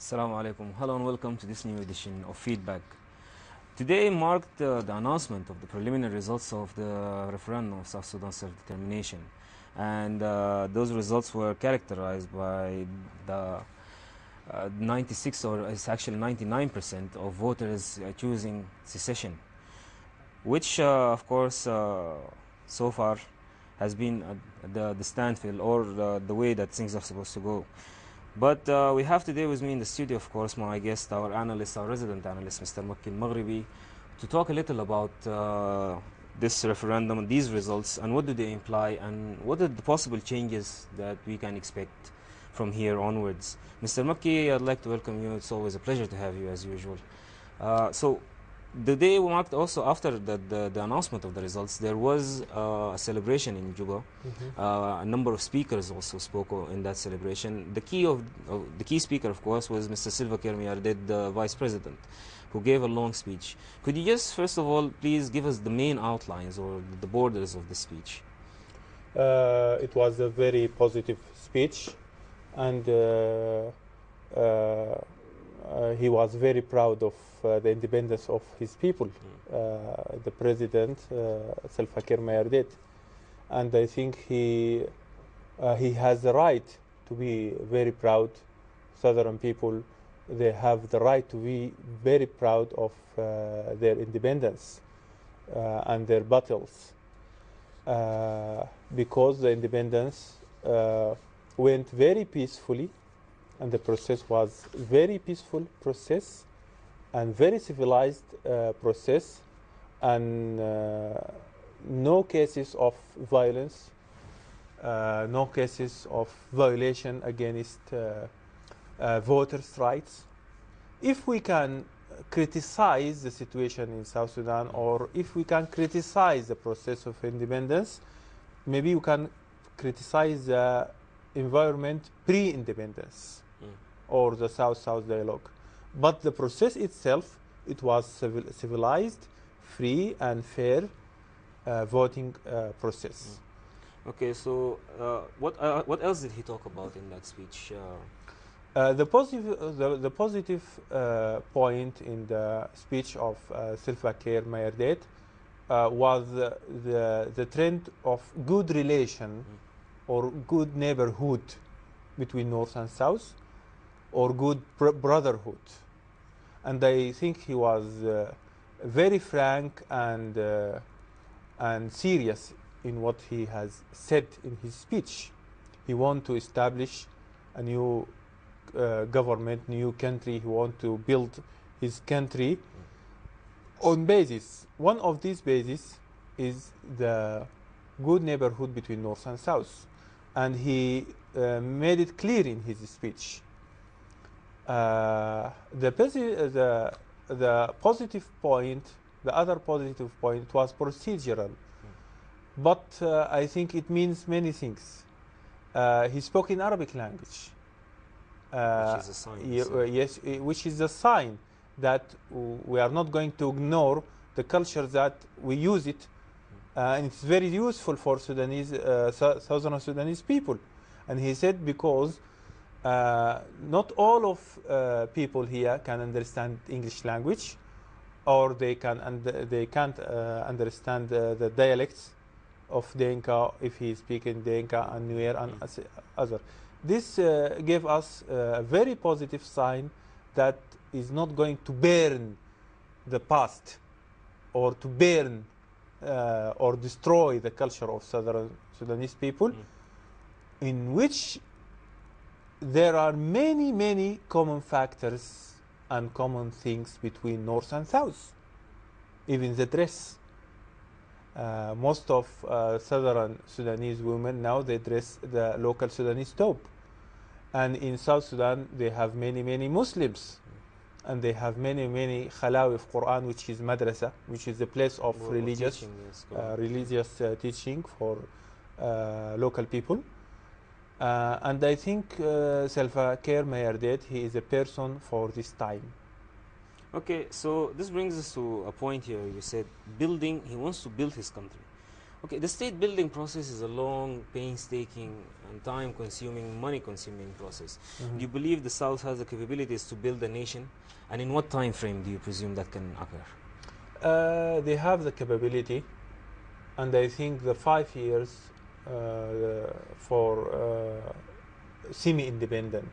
Assalamu alaikum. Hello and welcome to this new edition of Feedback. Today marked the announcement of the preliminary results of the referendum of South Sudan self-determination, and those results were characterized by the 96 or it's actually 99% of voters choosing secession, which of course so far has been the standstill or the way that things are supposed to go. But we have today with me in the studio, of course, my guest, our analyst, our resident analyst, Mr. Mekki Elmograbi, to talk a little about this referendum and these results and what do they imply and what are the possible changes that we can expect from here onwards. Mr. Mekki, I'd like to welcome you. It's always a pleasure to have you as usual. So the day marked also after the announcement of the results, there was a celebration in Juba. A number of speakers also spoke in that celebration. The key speaker, of course, was Mr. Silva Mayardit, the Vice President, who gave a long speech. Could you just, first of all, please give us the main outlines or the borders of the speech? It was a very positive speech, and he was very proud of the independence of his people, the president, Salva Kiir Mayardit. And I think he has the right to be very proud. Southern people, they have the right to be very proud of their independence and their battles, because the independence went very peacefully, and the process was very peaceful process and very civilized process, and no cases of violence, no cases of violation against voters' rights. If we can criticize the situation in South Sudan, or if we can criticize the process of independence, maybe we can criticize the environment pre-independence or the South-South dialogue. But the process itself, it was civilized, free and fair voting process. Okay, so what else did he talk about in that speech? The positive point in the speech of Salva Kiir Mayardit was the trend of good relation or good neighborhood between North and South, or good brotherhood. And I think he was very frank and serious in what he has said in his speech. He wants to establish a new government, new country. He wants to build his country on basis. One of these bases is the good neighborhood between North and South. And he made it clear in his speech. The positive point, the other positive point was procedural, but I think it means many things. He spoke in Arabic language, Which is a sign. yes, which is a sign that we are not going to ignore the culture that we use it, and it's very useful for Sudanese, Southern Sudanese people. And he said because not all of people here can understand English language, or they can't understand the dialects of Dinka if he speaks in Dinka and Nuer and other. This gave us a very positive sign that is not going to burn the past, or to burn or destroy the culture of Southern Sudanese people, in which there are many common factors and common things between North and South. Even the dress. Most of Southern Sudanese women now, they dress the local Sudanese top. And in South Sudan, they have many Muslims. And they have many Khalawif Quran, which is madrasa, which is a place of religious teaching for local people. And I think Salva Kiir Mayardit, he is a person for this time. Okay, so this brings us to a point here. You said he wants to build his country. Okay, the state building process is a long, painstaking, and time-consuming, money-consuming process. Mhm. Do you believe the South has the capabilities to build a nation? And in what time frame do you presume that can occur? They have the capability, and I think the 5 years for semi-independent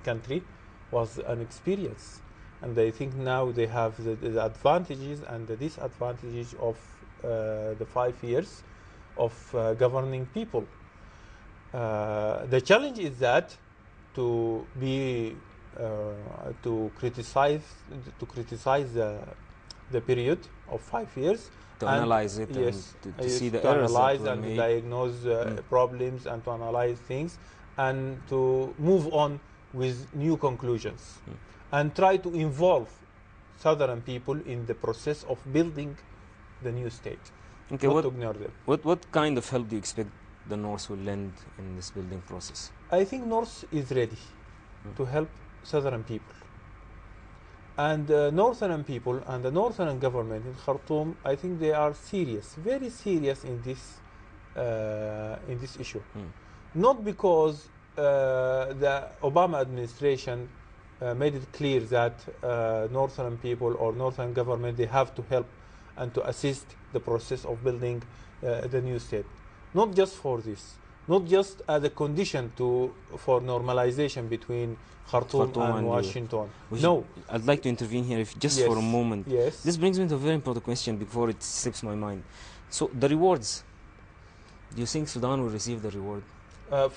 country was an experience, and I think now they have the advantages and the disadvantages of the 5 years of governing people. The challenge is that to be to criticize the period of 5 years, To and analyze it, yes, and to see the to errors that analyze were and made. diagnose problems and to analyze things and to move on with new conclusions and try to involve southern people in the process of building the new state. Okay, not to ignore them. What kind of help do you expect the North will lend in this building process? I think North is ready to help southern people. And northern people and the northern government in Khartoum, I think they are serious, very serious in this issue. Not because the Obama administration made it clear that northern people or northern government, they have to help and to assist the process of building the new state. Not just for this, not just as a condition for normalization between Khartoum and Washington. No. I'd like to intervene here just for a moment. Yes. This brings me to a very important question before it slips my mind. So the rewards, do you think Sudan will receive the reward?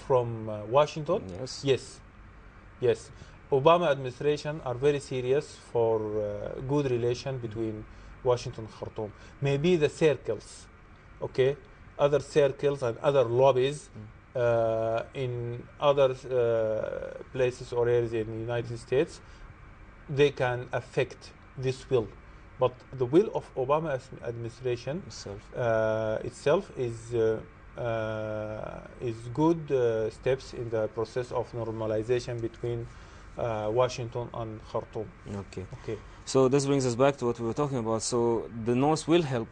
From Washington? Yes. Yes. Yes. Obama administration are very serious for good relation between Washington and Khartoum. Maybe the circles, okay, other circles and other lobbies in other places or areas in the United States, they can affect this will. But the will of Obama administration itself is good steps in the process of normalization between Washington and Khartoum. Okay. Okay. So this brings us back to what we were talking about. So the North will help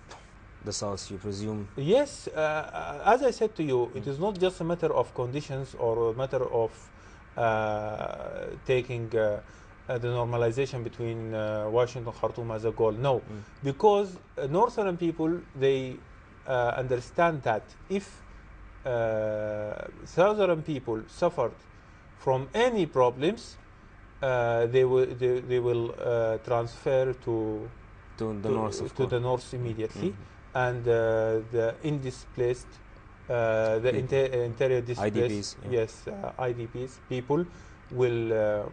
the South, you presume? Yes. As I said to you, it is not just a matter of conditions or a matter of taking the normalization between Washington and Khartoum as a goal. No, because northern people, they understand that if southern people suffered from any problems, they will transfer to the north immediately, and the indisplaced, the interior displaced, IDPs, IDPs people will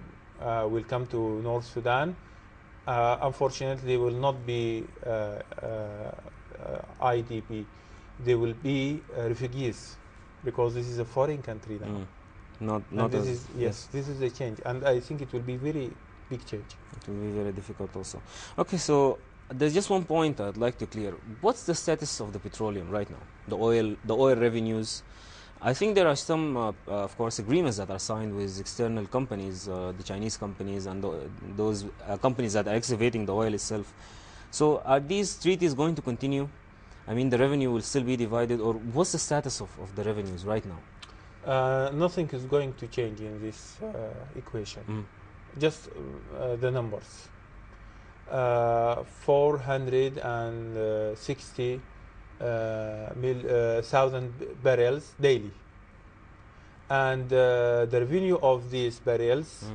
come to North Sudan. Unfortunately, they will not be IDP. They will be refugees, because this is a foreign country now. This is a change, and I think it will be very big change. It will be very difficult also. Okay, so there's just one point I'd like to clear. What's the status of the petroleum right now? The oil revenues. I think there are some, of course, agreements that are signed with external companies, the Chinese companies, and those companies that are excavating the oil itself. So are these treaties going to continue? I mean, the revenue will still be divided, or what's the status of the revenues right now? Nothing is going to change in this equation. Just the numbers. 460,000 barrels daily, and the revenue of these barrels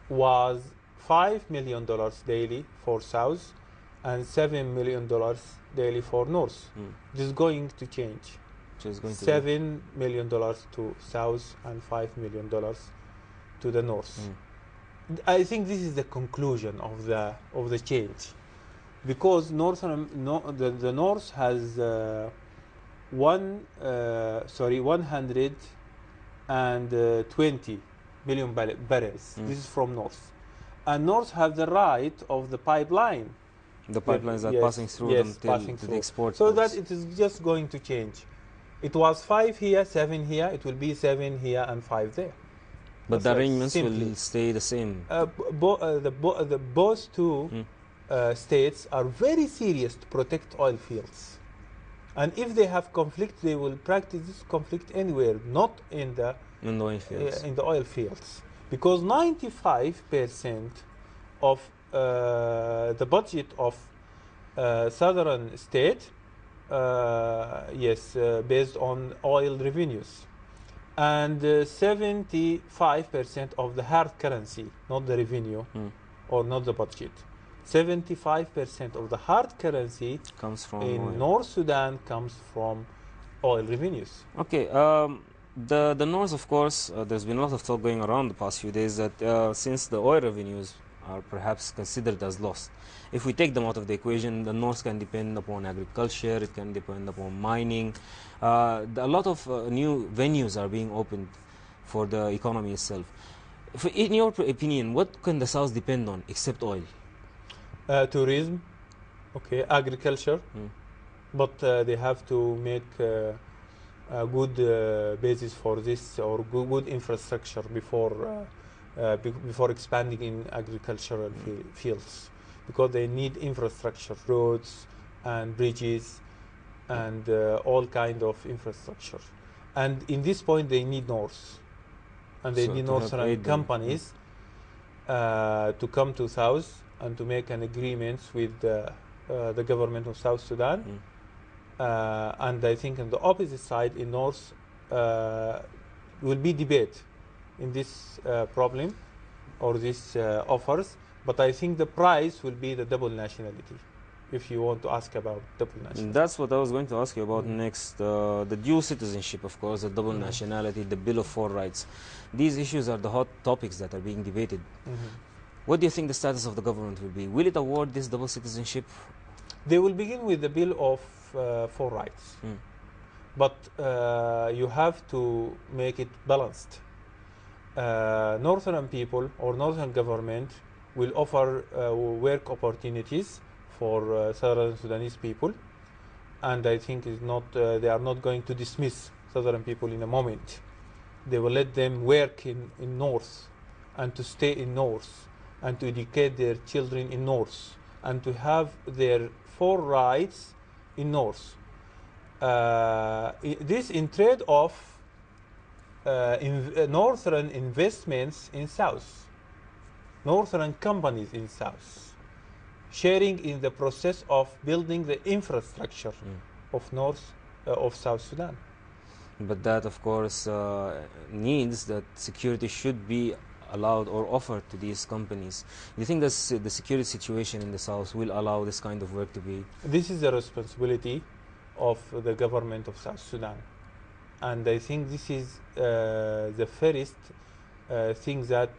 was $5 million daily for South and $7 million daily for North. This is going to change. $7 million to South and $5 million to the North. I think this is the conclusion of the change, because the North has 120 million barrels. This is from North, and North have the right of the pipeline. The pipelines are passing through them to the export. So that it is just going to change. It was 5 here, 7 here. It will be 7 here and 5 there. But the arrangements will stay the same. Both two states are very serious to protect oil fields, And if they have conflict, they will practice this conflict anywhere, not in the oil fields. in the oil fields, because 95% of the budget of southern state, based on oil revenues, and 75% of the hard currency, not the revenue or not the budget. 75% of the hard currency Comes from in oil. North Sudan comes from oil revenues. Okay, the North, of course, there's been a lot of talk going around the past few days that since the oil revenues are perhaps considered as lost, if we take them out of the equation, the North can depend upon agriculture, it can depend upon mining. A lot of new venues are being opened for the economy itself. In your opinion, what can the South depend on except oil? Tourism, okay, agriculture, but they have to make a good basis for this, or good infrastructure before expanding in agricultural fields, because they need infrastructure, roads and bridges and all kind of infrastructure. And in this point they need North, and they need Northern companies to come to South and to make an agreement with the government of South Sudan. And I think on the opposite side, in North, will be debate in this problem or these offers. But I think the price will be the double nationality, if you want to ask about double nationality. That's what I was going to ask you about next. The dual citizenship, of course, the double nationality, the Bill of 4 Rights. These issues are the hot topics that are being debated. What do you think the status of the government will be? Will it award this double citizenship? They will begin with the Bill of 4 Rights. But you have to make it balanced. Northern people or Northern government will offer work opportunities for Southern Sudanese people. And I think it's not, they are not going to dismiss Southern people in a moment. They will let them work in North, and to stay in North, and to educate their children in North, and to have their 4 rights in North. This in trade-off Northern investments in South, Northern companies in South, sharing in the process of building the infrastructure of of South Sudan. But that, of course, needs that security should be allowed or offered to these companies. Do you think the security situation in the South will allow this kind of work to be? This is the responsibility of the government of South Sudan. And I think this is the first thing that